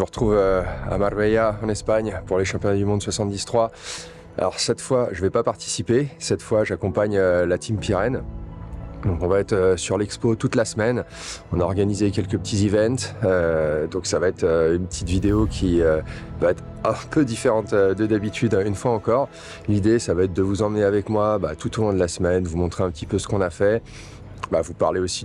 vous retrouve à Marbella en Espagne pour les championnats du monde 73. Alors cette fois, je ne vais pas participer. Cette fois, j'accompagne la team Pyrène. Donc on va être sur l'expo toute la semaine. On a organisé quelques petits events. Donc ça va être une petite vidéo qui va être un peu différente de d'habitude une fois encore. L'idée, ça va être de vous emmener avec moi tout au long de la semaine, vous montrer un petit peu ce qu'on a fait. Vous parler aussi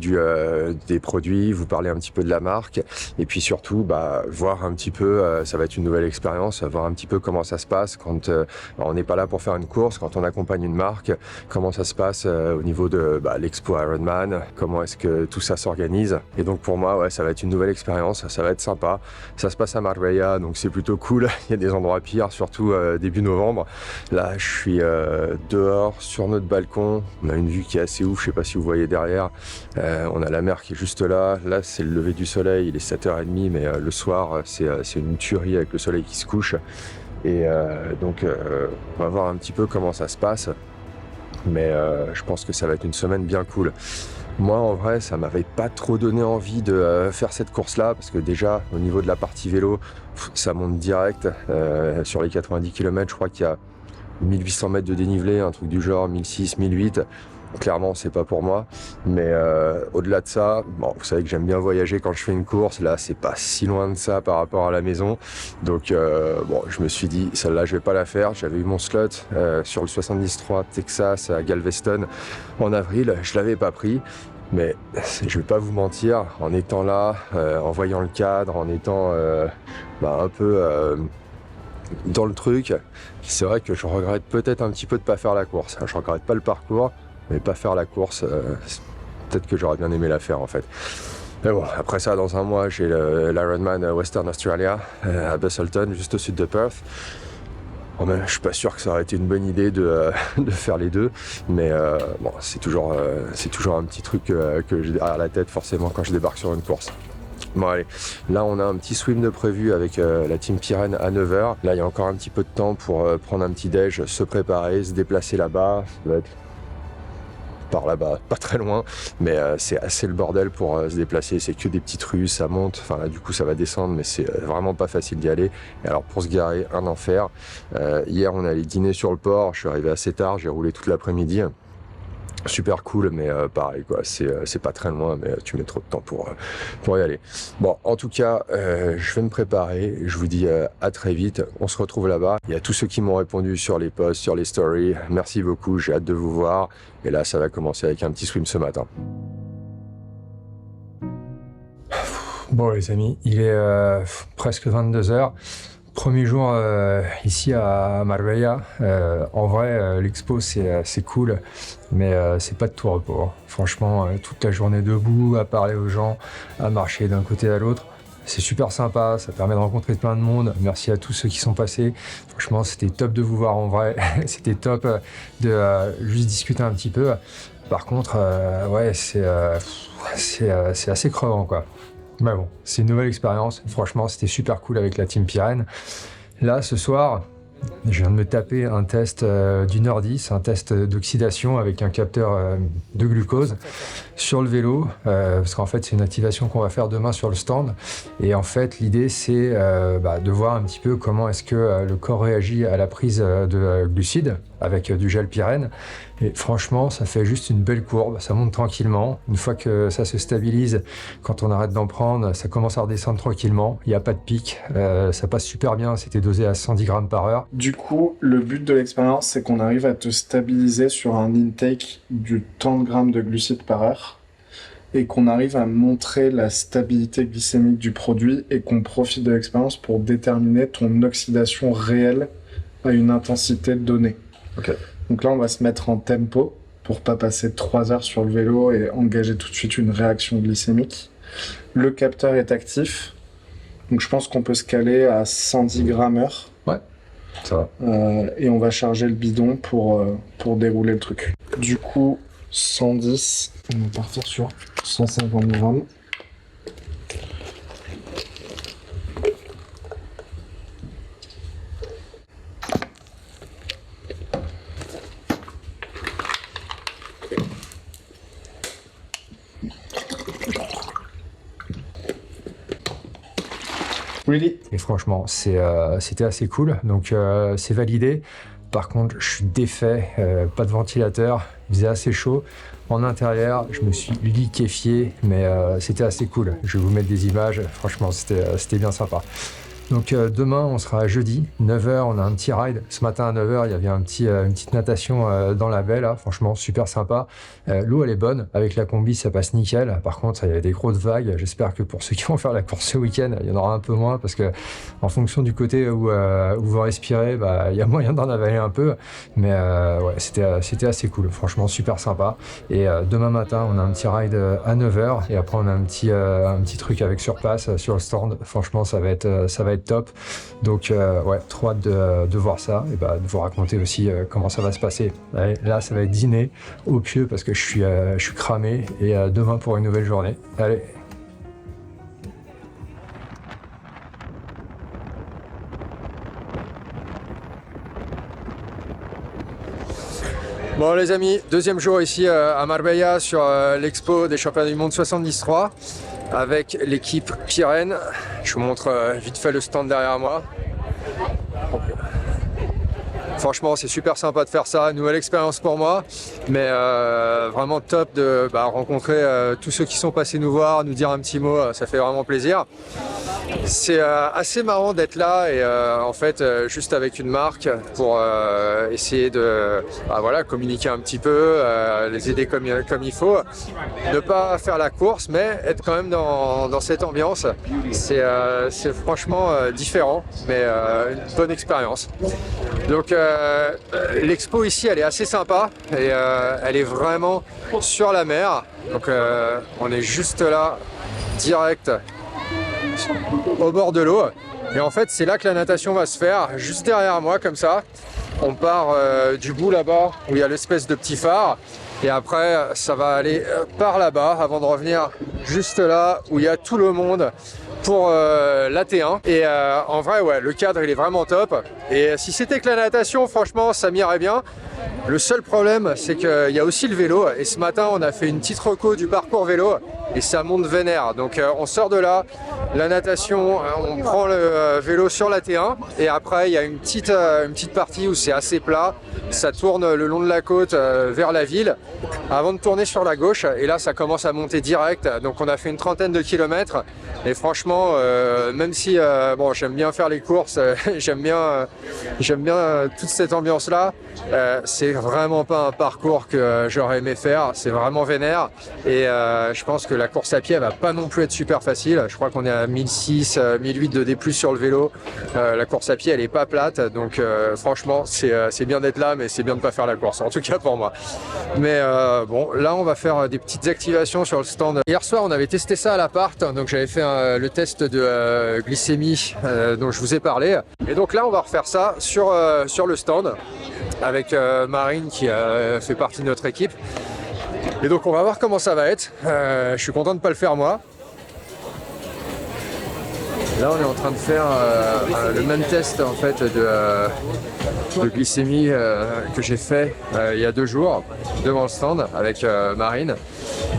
des produits, vous parler un petit peu de la marque et puis surtout voir un petit peu, ça va être une nouvelle expérience, voir un petit peu comment ça se passe quand on n'est pas là pour faire une course, quand on accompagne une marque, comment ça se passe au niveau de l'expo Ironman, comment est-ce que tout ça s'organise. Et donc pour moi, ça va être une nouvelle expérience, ça va être sympa. Ça se passe à Marbella, donc c'est plutôt cool. Il y a des endroits pires, surtout début novembre. Là, je suis dehors sur notre balcon. On a une vue qui est assez ouf, je sais pas si vous voyez derrière. On a la mer qui est juste là. Là, c'est le lever du soleil. Il est 7h30, mais le soir, c'est une tuerie avec le soleil qui se couche. Et donc, on va voir un petit peu comment ça se passe. Mais je pense que ça va être une semaine bien cool. Moi, en vrai, ça m'avait pas trop donné envie de faire cette course-là, parce que déjà, au niveau de la partie vélo, ça monte direct. Sur les 90 km, je crois qu'il y a 1800 mètres de dénivelé, un truc du genre, 1600, 1008. Clairement, c'est pas pour moi, mais au-delà de ça, vous savez que j'aime bien voyager quand je fais une course. Là, c'est pas si loin de ça par rapport à la maison, donc je me suis dit, celle-là, je vais pas la faire. J'avais eu mon slot sur le 73 Texas à Galveston en avril, je l'avais pas pris. Mais je vais pas vous mentir, en étant là, en voyant le cadre, en étant un peu dans le truc, c'est vrai que je regrette peut-être un petit peu de pas faire la course. Je regrette pas le parcours, mais pas faire la course, peut-être que j'aurais bien aimé la faire en fait. Mais bon, après ça, dans un mois, j'ai l'Ironman Western Australia à Busselton, juste au sud de Perth. Je suis pas sûr que ça aurait été une bonne idée de faire les deux, mais c'est toujours un petit truc que j'ai derrière la tête forcément quand je débarque sur une course. Bon allez, là on a un petit swim de prévu avec la team Pyrène à 9h. Là il y a encore un petit peu de temps pour prendre un petit déj, se préparer, se déplacer là-bas. Ça va être par là-bas, pas très loin, mais c'est assez le bordel pour se déplacer. C'est que des petites rues, ça monte, enfin là du coup ça va descendre, mais c'est vraiment pas facile d'y aller. Et alors pour se garer, un enfer. Hier on allait dîner sur le port, je suis arrivé assez tard, j'ai roulé toute l'après-midi. Super cool, mais pareil quoi, c'est pas très loin, mais tu mets trop de temps pour y aller. Bon, en tout cas, je vais me préparer, je vous dis à très vite, on se retrouve là-bas. Il y a tous ceux qui m'ont répondu sur les posts, sur les stories, merci beaucoup, j'ai hâte de vous voir. Et là, ça va commencer avec un petit swim ce matin. Bon les amis, il est presque 22h. Premier jour ici à Marbella. En vrai, l'expo c'est cool, mais c'est pas de tout repos. Hein. Franchement, toute la journée debout, à parler aux gens, à marcher d'un côté à l'autre. C'est super sympa, ça permet de rencontrer plein de monde. Merci à tous ceux qui sont passés. Franchement, c'était top de vous voir en vrai. C'était top de juste discuter un petit peu. Par contre, c'est assez crevant quoi. Mais bon, c'est une nouvelle expérience. Franchement, c'était super cool avec la team Pyrène. Là, ce soir, je viens de me taper un test du Nordis, un test d'oxydation avec un capteur de glucose sur le vélo, parce qu'en fait, c'est une activation qu'on va faire demain sur le stand. Et en fait, l'idée, c'est de voir un petit peu comment est-ce que le corps réagit à la prise de glucides avec du gel Pyrène. Et franchement, ça fait juste une belle courbe, ça monte tranquillement. Une fois que ça se stabilise, quand on arrête d'en prendre, ça commence à redescendre tranquillement. Il n'y a pas de pic, ça passe super bien, c'était dosé à 110 grammes par heure. Du coup, le but de l'expérience, c'est qu'on arrive à te stabiliser sur un intake du 30 grammes de glucides par heure et qu'on arrive à montrer la stabilité glycémique du produit et qu'on profite de l'expérience pour déterminer ton oxydation réelle à une intensité donnée. Ok. Donc là, on va se mettre en tempo pour pas passer 3 heures sur le vélo et engager tout de suite une réaction glycémique. Le capteur est actif, donc je pense qu'on peut se caler à 110 grammes heure. Ouais, ça va. Et on va charger le bidon pour dérouler le truc. Du coup, 110, on va partir sur 150 grammes. Really? Et franchement, c'était assez cool. Donc, c'est validé. Par contre, je suis défait, pas de ventilateur, il faisait assez chaud. En intérieur, je me suis liquéfié, mais c'était assez cool. Je vais vous mettre des images, franchement, c'était bien sympa. Donc demain, on sera jeudi, 9h, on a un petit ride. Ce matin à 9h, il y avait une petite natation dans la baie, là, franchement, super sympa. L'eau, elle est bonne, avec la combi, ça passe nickel. Par contre, il y avait des grosses vagues. J'espère que pour ceux qui vont faire la course ce week-end, il y en aura un peu moins, parce que en fonction du côté où vous respirez, il y a moyen d'en avaler un peu. Mais ouais, c'était assez cool, franchement, super sympa. Et demain matin, on a un petit ride à 9h, et après, on a un petit truc avec sur place, sur le stand. Franchement, ça va être top. Donc ouais, trop hâte de voir ça et de vous raconter aussi comment ça va se passer. Allez, là, ça va être dîner au pieu parce que je suis cramé et demain pour une nouvelle journée. Allez. Bon les amis, deuxième jour ici à Marbella sur l'expo des championnats du monde 73 avec l'équipe Pirenne. Je vous montre vite fait le stand derrière moi. Franchement, c'est super sympa de faire ça, nouvelle expérience pour moi, mais vraiment top de rencontrer tous ceux qui sont passés nous voir, nous dire un petit mot, ça fait vraiment plaisir. C'est assez marrant d'être là et en fait juste avec une marque pour essayer de communiquer un petit peu, les aider comme il faut, ne pas faire la course mais être quand même dans cette ambiance. C'est franchement différent mais une bonne expérience. Donc l'expo ici elle est assez sympa et elle est vraiment sur la mer. Donc on est juste là direct au bord de l'eau et en fait c'est là que la natation va se faire, juste derrière moi comme ça. On part du bout là-bas où il y a l'espèce de petit phare et après ça va aller par là-bas avant de revenir juste là où il y a tout le monde pour la T1 et en vrai ouais, le cadre il est vraiment top et si c'était que la natation franchement ça m'irait bien. Le seul problème c'est qu'il y a aussi le vélo et ce matin on a fait une petite reco du parcours vélo et ça monte vénère, donc on sort de là, la natation, on prend le vélo sur la T1 et après il y a une petite partie où c'est assez plat, ça tourne le long de la côte vers la ville avant de tourner sur la gauche et là ça commence à monter direct, donc on a fait une trentaine de kilomètres et franchement même si bon j'aime bien faire les courses, j'aime bien toute cette ambiance là, c'est vraiment pas un parcours que j'aurais aimé faire, c'est vraiment vénère et je pense que la course à pied elle va pas non plus être super facile. Je crois qu'on est à 1006, 1008 de D+ sur le vélo. La course à pied elle est pas plate, donc franchement c'est bien d'être là, mais c'est bien de pas faire la course, en tout cas pour moi. Mais bon, là on va faire des petites activations sur le stand. Hier soir on avait testé ça à l'appart, donc j'avais fait le test de glycémie dont je vous ai parlé. Et donc là on va refaire ça sur le stand avec Marine qui fait partie de notre équipe. Et donc on va voir comment ça va être. Je suis content de ne pas le faire moi. Là on est en train de faire le même test en fait de glycémie que j'ai fait il y a 2 jours devant le stand avec Marine.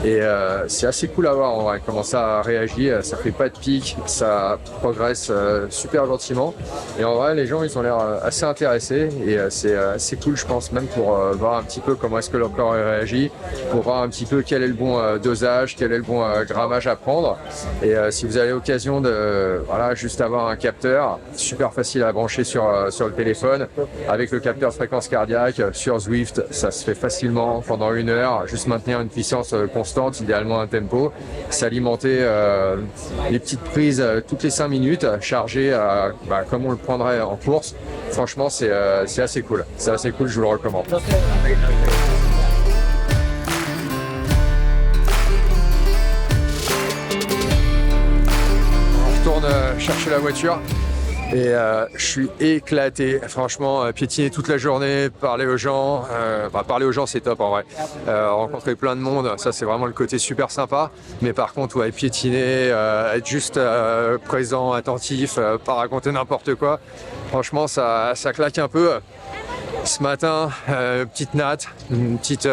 Et c'est assez cool à voir en vrai, comment ça réagit, ça fait pas de pic, ça progresse super gentiment. Et en vrai, les gens ils ont l'air assez intéressés et c'est assez cool, je pense, même pour voir un petit peu comment est-ce que leur corps réagit, pour voir un petit peu quel est le bon dosage, quel est le bon grammage à prendre. Et si vous avez l'occasion de juste avoir un capteur, super facile à brancher sur le téléphone, avec le capteur de fréquence cardiaque sur Zwift, ça se fait facilement pendant 1 heure, juste maintenir une puissance constante, idéalement un tempo, s'alimenter les petites prises toutes les 5 minutes, charger comme on le prendrait en course. Franchement c'est assez cool, je vous le recommande. On retourne chercher la voiture. Et je suis éclaté, franchement, piétiner toute la journée, parler aux gens, parler aux gens c'est top en vrai, rencontrer plein de monde, ça c'est vraiment le côté super sympa, mais par contre ouais, piétiner, être juste présent, attentif, pas raconter n'importe quoi, franchement ça claque un peu. Ce matin, petite natte, une petite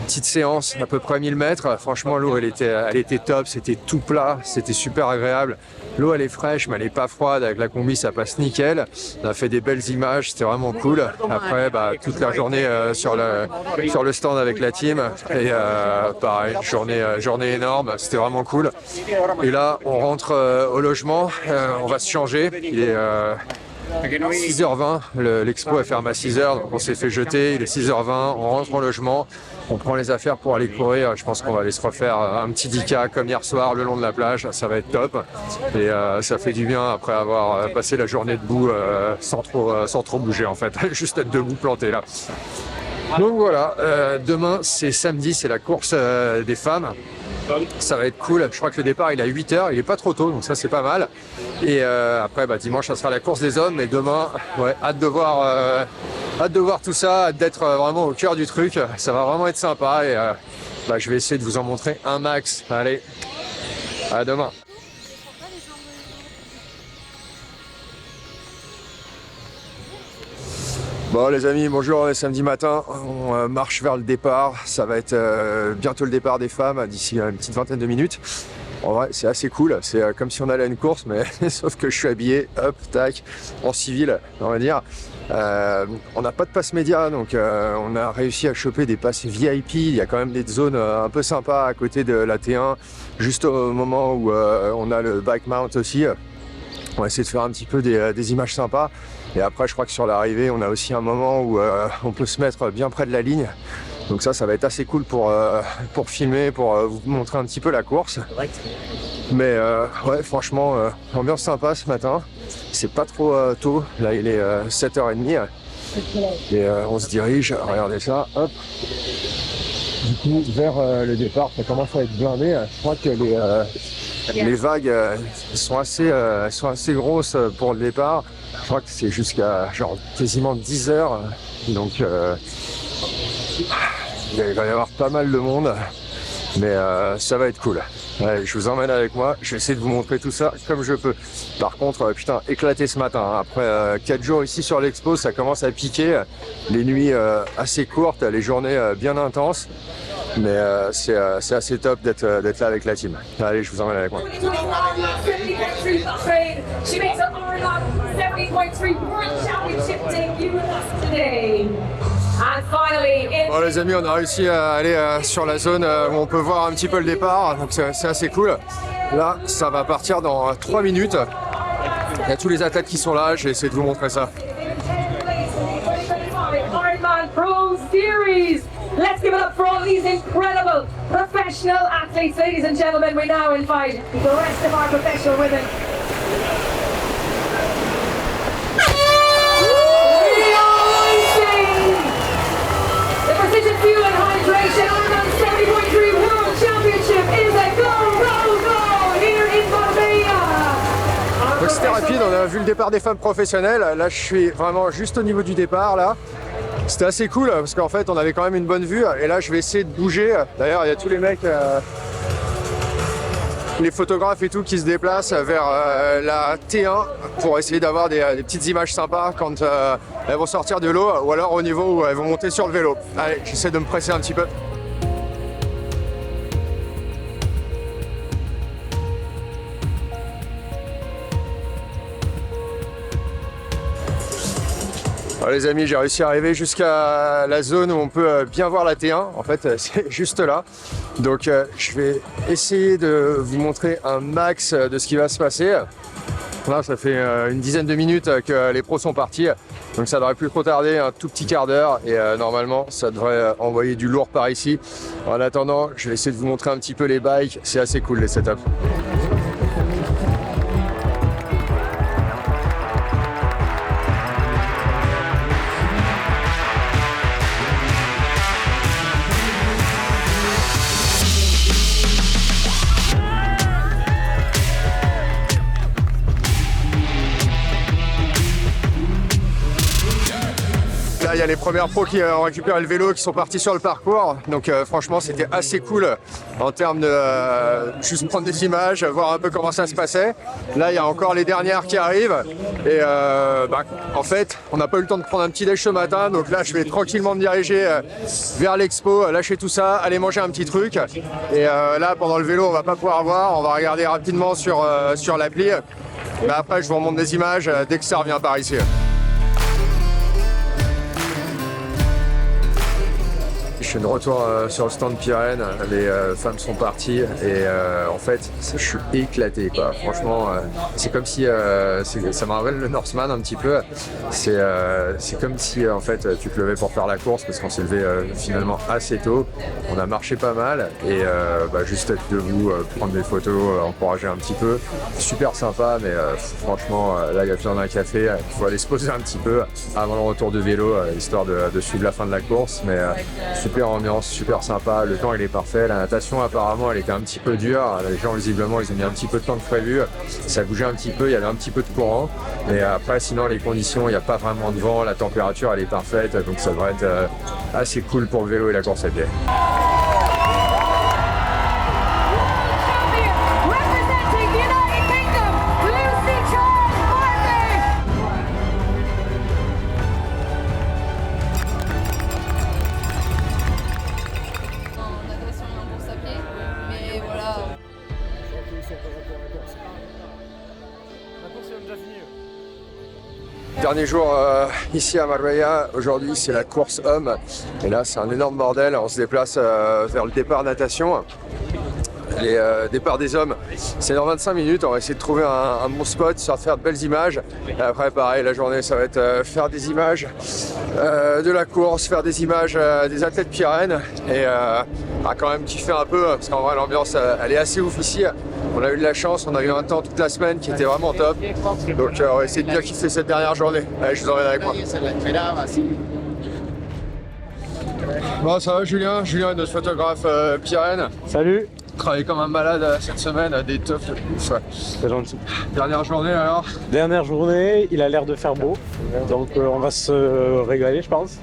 séance à peu près 1000 mètres. Franchement, l'eau, elle était top, c'était tout plat, c'était super agréable. L'eau, elle est fraîche, mais elle n'est pas froide. Avec la combi, ça passe nickel. On a fait des belles images, c'était vraiment cool. Après, toute la journée sur le stand avec la team. Et pareil, journée énorme, c'était vraiment cool. Et là, on rentre au logement, on va se changer. Il est 6h20, l'expo est fermée à 6h, donc on s'est fait jeter, il est 6h20, on rentre au logement, on prend les affaires pour aller courir. Je pense qu'on va aller se refaire un petit 10K comme hier soir le long de la plage, ça va être top. Et ça fait du bien après avoir passé la journée debout sans trop bouger en fait, juste être debout planté là. Donc voilà, demain c'est samedi, c'est la course des femmes. Ça va être cool, je crois que le départ il est à 8h, il est pas trop tôt, donc ça c'est pas mal. Et après dimanche ça sera la course des hommes, et demain, hâte de voir tout ça, hâte d'être vraiment au cœur du truc, ça va vraiment être sympa. Et je vais essayer de vous en montrer un max. Allez, à demain. Bon les amis, bonjour, on est samedi matin, on marche vers le départ, ça va être bientôt le départ des femmes d'ici une petite vingtaine de minutes. En vrai c'est assez cool, c'est comme si on allait à une course, mais sauf que je suis habillé, hop, tac, en civil on va dire. On n'a pas de passe média, donc on a réussi à choper des passes VIP, il y a quand même des zones un peu sympas à côté de la T1, juste au moment où on a le bike mount aussi. On va essayer de faire un petit peu des images sympas. Et après, je crois que sur l'arrivée, on a aussi un moment où on peut se mettre bien près de la ligne. Donc ça va être assez cool pour filmer, pour vous montrer un petit peu la course. Mais franchement, ambiance sympa ce matin. C'est pas trop tôt. Là, il est 7h30. Et on se dirige, regardez ça, hop. Du coup, vers le départ, ça commence à être blindé. Je crois que les vagues sont assez grosses pour le départ. Je crois que c'est jusqu'à quasiment 10h. Donc il va y avoir pas mal de monde. Mais ça va être cool. Allez, je vous emmène avec moi. Je vais essayer de vous montrer tout ça comme je peux. Par contre, éclaté ce matin. Après 4 jours ici sur l'expo, ça commence à piquer. Les nuits assez courtes, les journées bien intenses. Mais c'est assez top d'être là avec la team. Allez, je vous emmène avec moi. Bon les amis, on a réussi à aller sur la zone où on peut voir un petit peu le départ, donc c'est assez cool. Là, ça va partir dans 3 minutes. Il y a tous les athlètes qui sont là, je vais essayer de vous montrer ça. Let's give it up for all these incredible professional athletes. Ladies and gentlemen, we now invite the rest of our professional women. The Precision Fuel and Hydration Ironman 70.3 World Championship is a go here in Marbella. Donc c'était rapide, on a vu le départ des femmes professionnelles. Là, je suis vraiment juste au niveau du départ là. C'était assez cool parce qu'en fait on avait quand même une bonne vue, et là je vais essayer de bouger. D'ailleurs il y a tous les mecs, les photographes et tout qui se déplacent vers la T1 pour essayer d'avoir des petites images sympas quand elles vont sortir de l'eau, ou alors au niveau où elles vont monter sur le vélo. Allez, j'essaie de me presser un petit peu. Alors les amis, j'ai réussi à arriver jusqu'à la zone où on peut bien voir la T1. En fait, c'est juste là. Donc je vais essayer de vous montrer un max de ce qui va se passer. Là, ça fait une dizaine de minutes que les pros sont partis. Donc ça devrait plus trop tarder, un tout petit quart d'heure. Et normalement, ça devrait envoyer du lourd par ici. En attendant, je vais essayer de vous montrer un petit peu les bikes. C'est assez cool les setups. Il y a les premières pros qui ont récupéré le vélo, qui sont partis sur le parcours. Donc franchement, c'était assez cool en termes de juste prendre des images, voir un peu comment ça se passait. Là, il y a encore les dernières qui arrivent. Et en fait, on n'a pas eu le temps de prendre un petit déj ce matin. Donc là, je vais tranquillement me diriger vers l'expo, lâcher tout ça, aller manger un petit truc. Et là, pendant le vélo, on va pas pouvoir voir. On va regarder rapidement sur l'appli. Mais après, je vous remonte des images dès que ça revient par ici. Je suis de retour sur le stand Pirenne, les femmes sont parties et en fait je suis éclaté quoi. Franchement c'est comme si ça me rappelle le Norseman un petit peu. C'est comme si en fait tu te levais pour faire la course parce qu'on s'est levé finalement assez tôt. On a marché pas mal et juste être debout, prendre des photos, encourager un petit peu. Super sympa mais franchement là il y a besoin d'un café, il faut aller se poser un petit peu avant le retour de vélo histoire de suivre la fin de la course mais super ambiance, super sympa, le temps il est parfait, la natation apparemment elle était un petit peu dure, les gens visiblement ils ont mis un petit peu de temps que prévu, ça bougeait un petit peu, il y avait un petit peu de courant, mais après sinon les conditions, il n'y a pas vraiment de vent, la température elle est parfaite, donc ça devrait être assez cool pour le vélo et la course à pied. Dernier jour ici à Marbella, aujourd'hui c'est la course homme et là c'est un énorme bordel, on se déplace vers le départ natation. Les départs des hommes, c'est dans 25 minutes, on va essayer de trouver un bon spot, faire de belles images. Et après pareil, la journée ça va être faire des images de la course, faire des images des athlètes Pirenne et quand même kiffer un peu parce qu'en vrai l'ambiance elle est assez ouf ici. On a eu de la chance, on a eu un temps toute la semaine qui était vraiment top. Donc on va essayer de bien kiffer cette dernière journée. Allez, je vous emmène avec moi. Bon, ça va Julien est notre photographe Pirenne. Salut. Travaillé comme un malade cette semaine, des teufs de ouf. C'est gentil. Dernière journée alors? Dernière journée, il a l'air de faire beau. Donc on va se régaler je pense.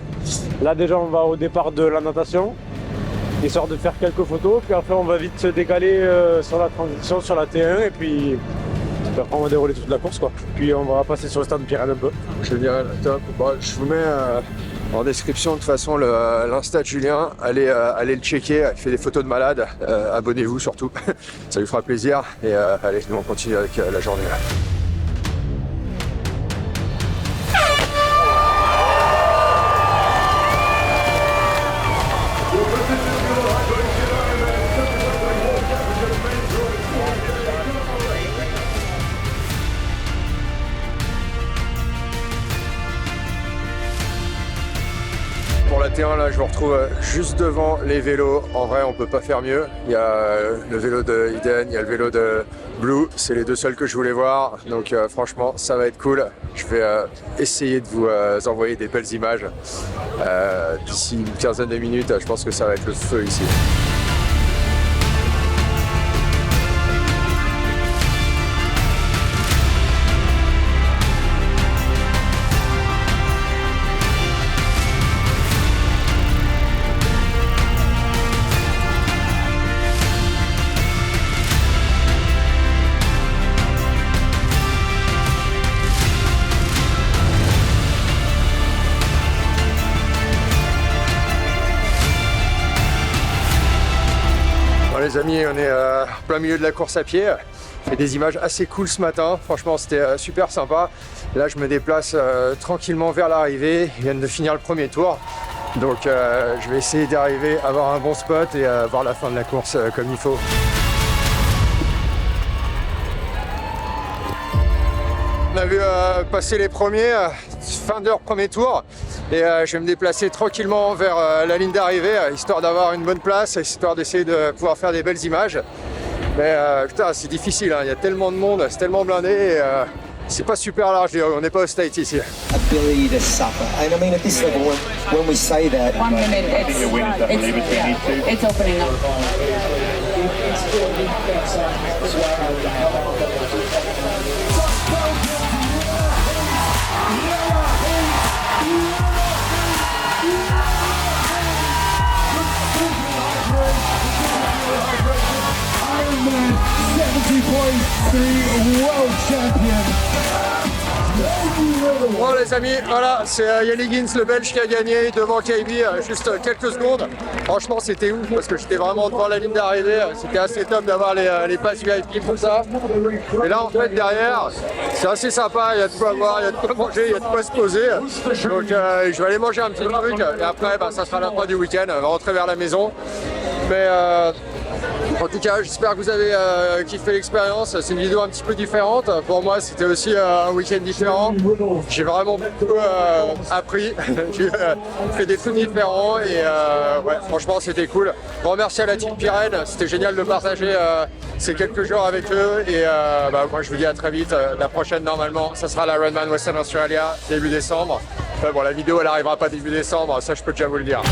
Là déjà on va au départ de la natation. Histoire de faire quelques photos, puis après on va vite se décaler sur la transition, sur la T1 et puis après on va dérouler toute la course quoi. Puis on va passer sur le stand Pirenne un peu. Génial, top. Bon, je vous mets en description de toute façon l'Insta de Julien, allez le checker, il fait des photos de malade, abonnez-vous surtout, ça lui fera plaisir et allez, nous on continue avec la journée. Pour la T1, là, je me retrouve juste devant les vélos. En vrai, on peut pas faire mieux. Il y a le vélo de Eden, il y a le vélo de Blue. C'est les deux seuls que je voulais voir. Donc franchement, ça va être cool. Je vais essayer de vous envoyer des belles images. D'ici une quinzaine de minutes, je pense que ça va être le feu ici. Les amis, on est en plein milieu de la course à pied. Fait des images assez cool ce matin. Franchement, c'était super sympa. Là, je me déplace tranquillement vers l'arrivée. Ils viennent de finir le premier tour. Donc, je vais essayer d'arriver, avoir un bon spot et voir la fin de la course comme il faut. On a vu passer les premiers, fin de leur premier tour. Et je vais me déplacer tranquillement vers la ligne d'arrivée, histoire d'avoir une bonne place, histoire d'essayer de pouvoir faire des belles images. Mais putain, c'est difficile, hein. Il y a tellement de monde, c'est tellement blindé, et c'est pas super large, on n'est pas au States ici. Ability to suffer, and I mean at this level, when we say that, 1 minute, it's opening up. world champion. Bon les amis, voilà, c'est Yann Higgins, le Belge, qui a gagné devant KB, juste quelques secondes. Franchement c'était ouf parce que j'étais vraiment devant la ligne d'arrivée, c'était assez top d'avoir les passes VIP comme ça. Et là en fait derrière, c'est assez sympa, il y a de quoi boire, il y a de quoi manger, il y a de quoi se poser. Donc je vais aller manger un petit truc et après ça sera la fin du week-end, on va rentrer vers la maison. Mais en tout cas, j'espère que vous avez kiffé l'expérience. C'est une vidéo un petit peu différente. Pour moi, c'était aussi un week-end différent. J'ai vraiment beaucoup appris. J'ai fait des trucs différents et ouais, franchement, c'était cool. Bon, merci à la team Pirenne. C'était génial de partager ces quelques jours avec eux. Et moi, je vous dis à très vite. La prochaine, normalement, ça sera la Ironman Western Australia, début décembre. Enfin, bon, la vidéo, elle arrivera pas début décembre. Ça, je peux déjà vous le dire.